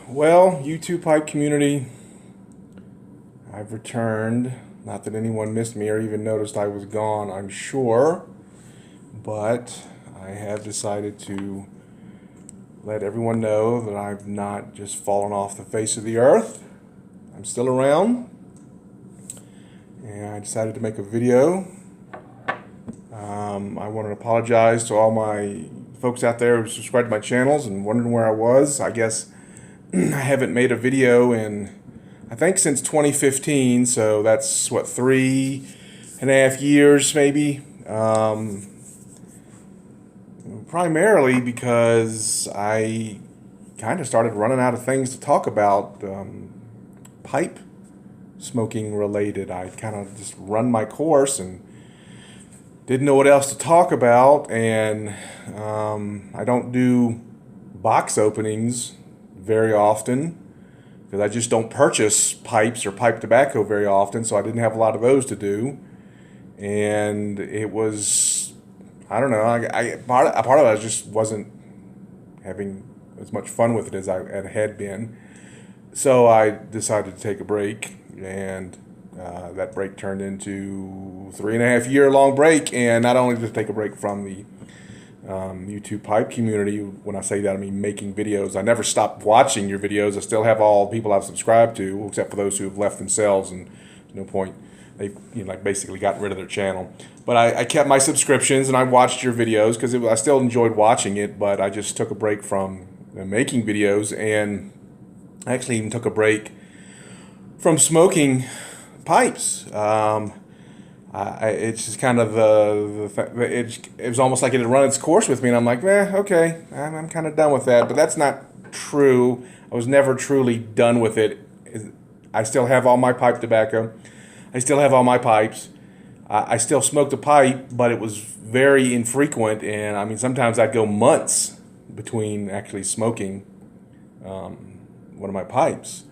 Well, YouTube pipe community, I've returned. Not that anyone missed me or even noticed I was gone, I'm sure, but I have decided to let everyone know that I've not just fallen off the face of the earth. I'm still around, and I decided to make a video. I want to apologize to all my folks out there who subscribed to my channels and wondering where I was. I guess I haven't made a video in, I think, since 2015, so that's what, 3.5 years maybe. Primarily because I kind of started running out of things to talk about, pipe smoking related. I kind of just run my course and didn't know what else to talk about, and I don't do box openings very often because I just don't purchase pipes or pipe tobacco very often, so I didn't have a lot of those to do. And it was, I don't know, part of it I just wasn't having as much fun with it as I had been. So I decided to take a break, and that break turned into 3.5 year long break. And not only just take a break from the YouTube pipe community. When I say that, I mean making videos. I never stopped watching your videos. I still have all the people I've subscribed to, except for those who have left themselves, and there's no point. They've basically gotten rid of their channel. But I kept my subscriptions and I watched your videos because I still enjoyed watching it. But I just took a break from making videos, and I actually even took a break from smoking pipes. It's just kind of it was almost like it had run its course with me, and I'm like, okay, I'm kind of done with that. But that's not true. I was never truly done with it. I still have all my pipe tobacco. I still have all my pipes. I still smoked a pipe, but it was very infrequent, and I mean sometimes I'd go months between actually smoking one of my pipes.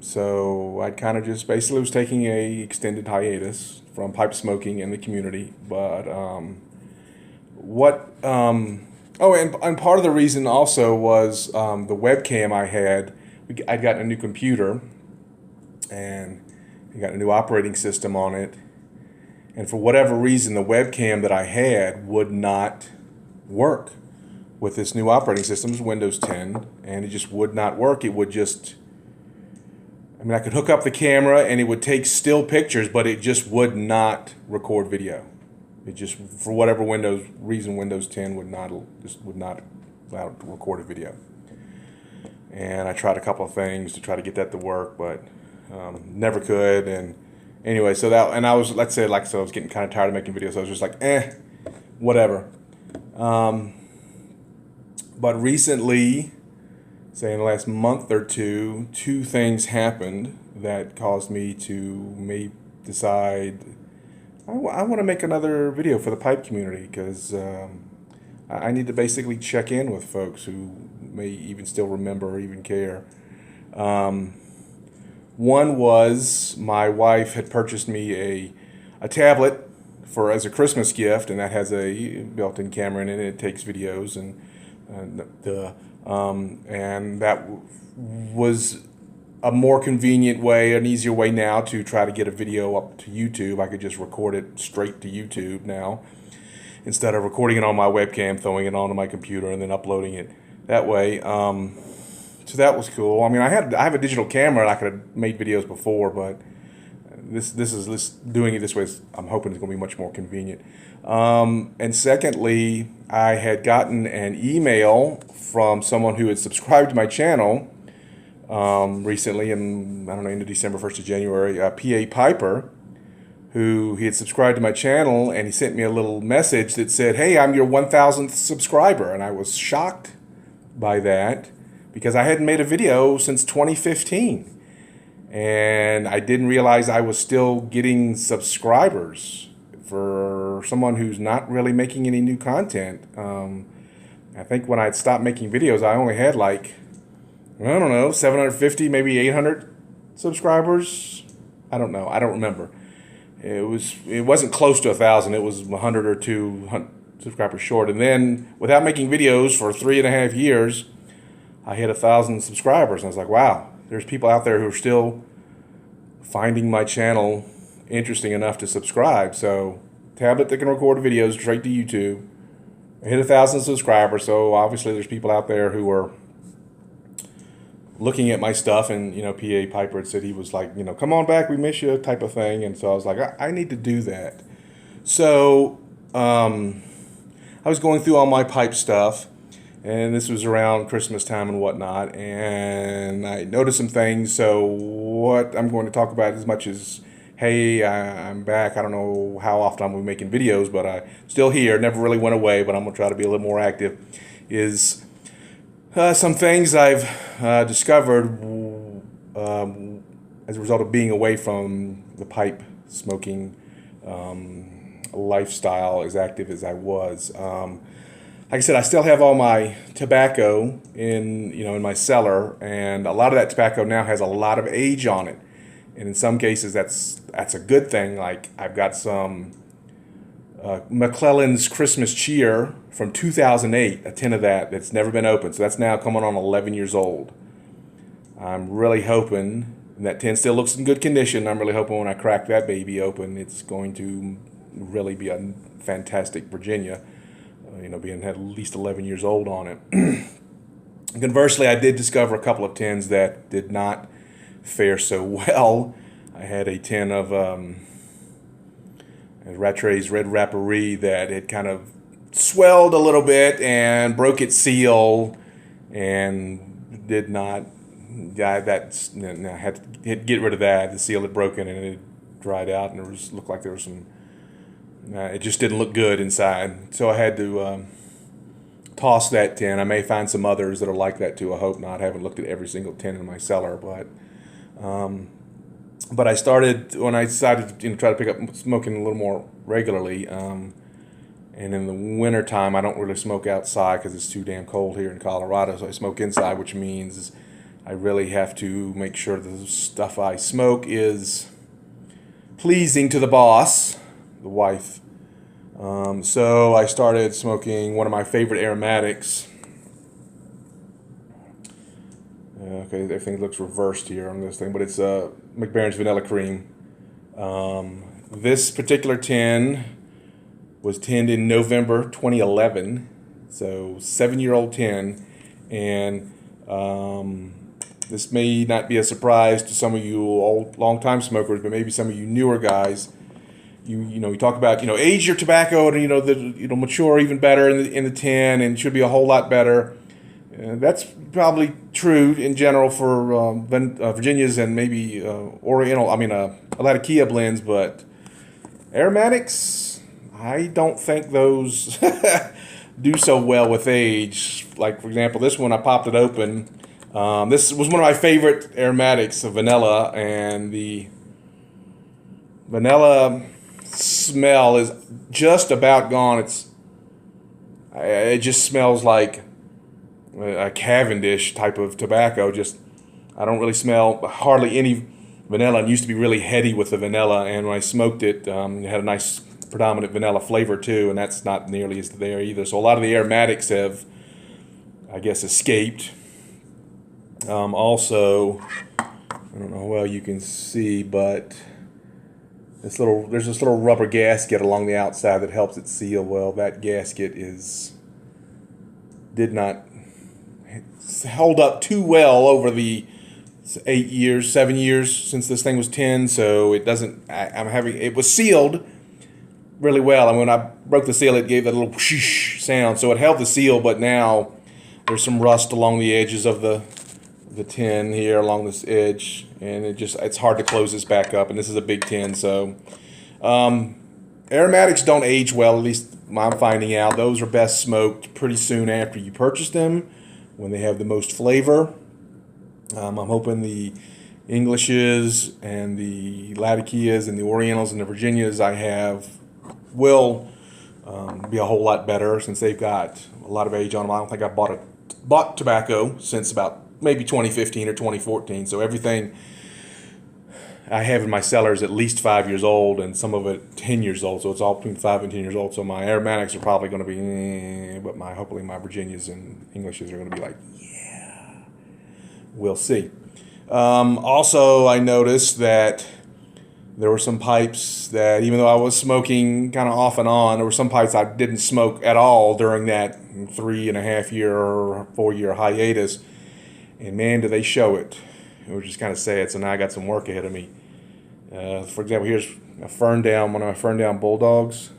So I kind of just basically was taking a extended hiatus from pipe smoking in the community. But and part of the reason also was the webcam I had. I'd gotten a new computer, and I got a new operating system on it. And for whatever reason, the webcam that I had would not work with this new operating system. It was Windows 10, and it just would not work. It would just, I mean, I could hook up the camera and it would take still pictures, but it just would not record video. It just, for whatever reason, Windows 10 would not allow it to record a video. And I tried a couple of things to try to get that to work, but never could. And anyway, so that, and I was, let's say, like, so I was getting kind of tired of making videos. So I was just like, whatever. But recently, say in the last month or two things happened that caused me to decide I want to make another video for the pipe community, because I need to basically check in with folks who may even still remember or even care. One was my wife had purchased me a tablet as a Christmas gift, and that has a built-in camera in it. It takes videos, and that was a more convenient way, an easier way now to try to get a video up to YouTube. I could just record it straight to YouTube now, instead of recording it on my webcam, throwing it onto my computer, and then uploading it that way. So that was cool. I mean, I have a digital camera, and I could have made videos before, but doing it this way I'm hoping it's going to be much more convenient. And secondly, I had gotten an email from someone who had subscribed to my channel recently, in, I don't know, into December 1st of January, PA Piper, who he had subscribed to my channel, and he sent me a little message that said, "Hey, I'm your 1,000th subscriber." And I was shocked by that, because I hadn't made a video since 2015. And I didn't realize I was still getting subscribers for someone who's not really making any new content. I think when I'd stopped making videos, I only had like, I don't know, 750, maybe 800 subscribers. I don't know. I don't remember. It wasn't close to 1,000. It was 100 or 200 subscribers short. And then without making videos for 3.5 years, I hit 1,000 subscribers, and I was like, wow, there's people out there who are still finding my channel interesting enough to subscribe. So, tablet that can record videos straight to YouTube. I hit 1,000 subscribers, so obviously there's people out there who are looking at my stuff, and P.A. Piper had said he was like, come on back, we miss you, type of thing. And so I was like, I need to do that. So I was going through all my pipe stuff, and this was around Christmas time and whatnot, and I noticed some things. So what I'm going to talk about, as much as, hey, I'm back, I don't know how often I'm going to be making videos, but I'm still here, never really went away, but I'm going to try to be a little more active, is some things I've discovered as a result of being away from the pipe smoking lifestyle as active as I was. Like I said, I still have all my tobacco in my cellar, and a lot of that tobacco now has a lot of age on it, and in some cases that's a good thing. Like I've got some McClellan's Christmas Cheer from 2008, a tin of that's never been opened. So that's now coming on 11 years old. I'm really hoping, and that tin still looks in good condition, I'm really hoping when I crack that baby open, it's going to really be a fantastic Virginia, being at least 11 years old on it. Conversely, I did discover a couple of tins that did not fare so well. I had a tin of Rattray's Red Rapparee that had kind of swelled a little bit and broke its seal, and did not. I had to get rid of that. The seal had broken and it dried out, and looked like there was some. It just didn't look good inside, so I had to toss that tin. I may find some others that are like that too. I hope not. I haven't looked at every single tin in my cellar, but I started when I decided to try to pick up smoking a little more regularly. And in the wintertime, I don't really smoke outside because it's too damn cold here in Colorado. So I smoke inside, which means I really have to make sure the stuff I smoke is pleasing to the boss, the wife. So I started smoking one of my favorite aromatics. Okay, everything looks reversed here on this thing, but it's McBaron's Vanilla Cream. This particular tin was tinned in November 2011, so 7-year-old tin, and this may not be a surprise to some of you old, long-time smokers, but maybe some of you newer guys. You talk about age your tobacco and it'll mature even better in the tin and should be a whole lot better. That's probably true in general for Virginias and maybe Oriental. A lot of Kia blends, but aromatics, I don't think those do so well with age. Like for example, this one I popped it open. This was one of my favorite aromatics of vanilla, and the vanilla smell is just about gone. It just smells like a Cavendish type of tobacco. I don't really smell hardly any vanilla. It used to be really heady with the vanilla, and when I smoked it, it had a nice predominant vanilla flavor too, and that's not nearly as there either. So a lot of the aromatics have, I guess, escaped. Also, I don't know how well you can see, but there's this little rubber gasket along the outside that helps it seal well. That gasket did not hold up too well over the 7 years since this thing was tinned, so it doesn't. It was sealed really well, and when I broke the seal, it gave that little whoosh sound, so it held the seal. But now there's some rust along the edges of the tin here, along this edge, and it's hard to close this back up. And this is a big tin, so aromatics don't age well. At least I'm finding out those are best smoked pretty soon after you purchase them, when they have the most flavor. I'm hoping the Englishes and the Latakias and the Orientals and the Virginias I have will be a whole lot better, since they've got a lot of age on them. I don't think I've bought tobacco since about maybe 2015 or 2014. So everything I have in my cellar is at least 5 years old, and some of it 10 years old. So it's all between 5 and 10 years old. So my aromatics are probably going to be, but hopefully my Virginias and Englishes are going to be like, yeah. we'll see. Also, I noticed that there were some pipes that, even though I was smoking kind of off and on, there were some pipes I didn't smoke at all during that 3.5 year or 4 year hiatus. And man, do they show it. It was just kind of sad. So now I got some work ahead of me. For example, here's a Ferndown, one of my Ferndown Bulldogs.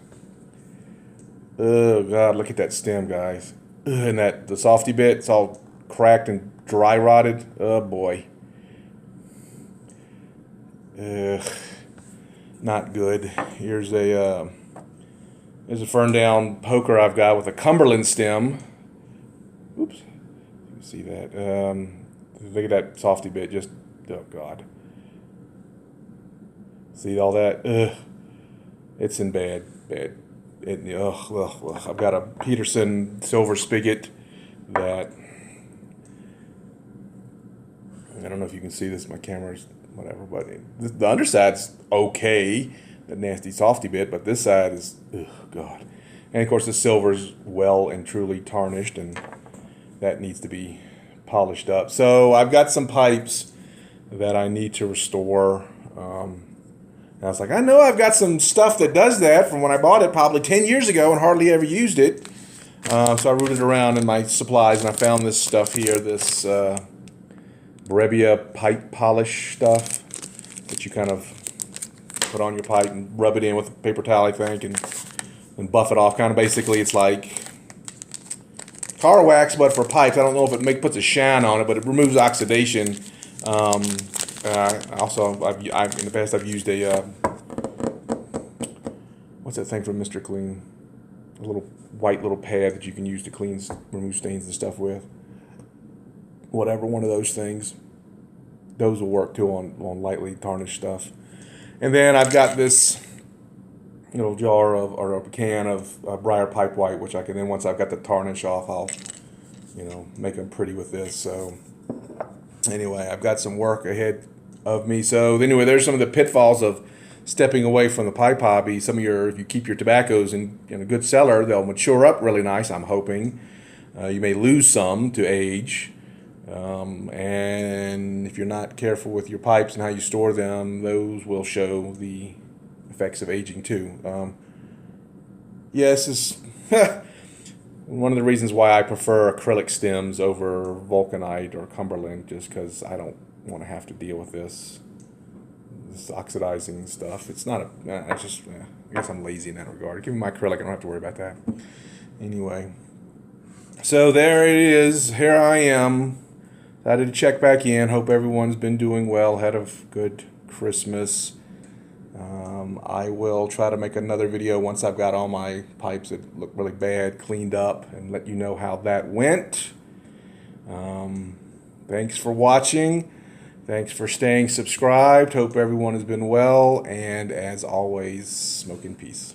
Oh God, look at that stem, guys. Ugh, and the softy bit, it's all cracked and dry rotted. Oh boy. Ugh, not good. Here's a Ferndown poker I've got with a Cumberland stem. Oops, you see that? Look at that softy bit. Just, oh God. See all that? Ugh, it's in bad. I've got a Peterson silver spigot that, I don't know if you can see this. My camera's whatever, but the underside's okay. The nasty softy bit, but this side is, oh God. And of course the silver's well and truly tarnished, and that needs to be polished up. So I've got some pipes that I need to restore. And I was like, I know I've got some stuff that does that from when I bought it probably 10 years ago and hardly ever used it. So I rooted around in my supplies and I found this stuff here, this Brevia pipe polish stuff that you kind of put on your pipe and rub it in with a paper towel, I think, and buff it off. Kind of basically, it's like car wax, but for pipes. I don't know if it puts a shine on it, but it removes oxidation. Also, in the past I've used a what's that thing from Mr. Clean? A little white little pad that you can use to remove stains and stuff with. Whatever, one of those things. Those will work too on lightly tarnished stuff. And then I've got this little jar or a can of Briar Pipe White, which I can then, once I've got the tarnish off, I'll make them pretty with this. So anyway, I've got some work ahead of me. So anyway, there's some of the pitfalls of stepping away from the pipe hobby. If you keep your tobaccos in a good cellar, they'll mature up really nice, I'm hoping. You may lose some to age. And if you're not careful with your pipes and how you store them, those will show the effects of aging too. Yes, it's one of the reasons why I prefer acrylic stems over vulcanite or Cumberland, just because I don't want to have to deal with this oxidizing stuff. It's not I guess I'm lazy in that regard. Give me my acrylic, I don't have to worry about that. Anyway, so there it is. Here I am. I had to check back in. Hope everyone's been doing well. Had a good Christmas. I will try to make another video once I've got all my pipes that look really bad cleaned up and let you know how that went. Thanks for watching. Thanks for staying subscribed. Hope everyone has been well. And as always, smoke in peace.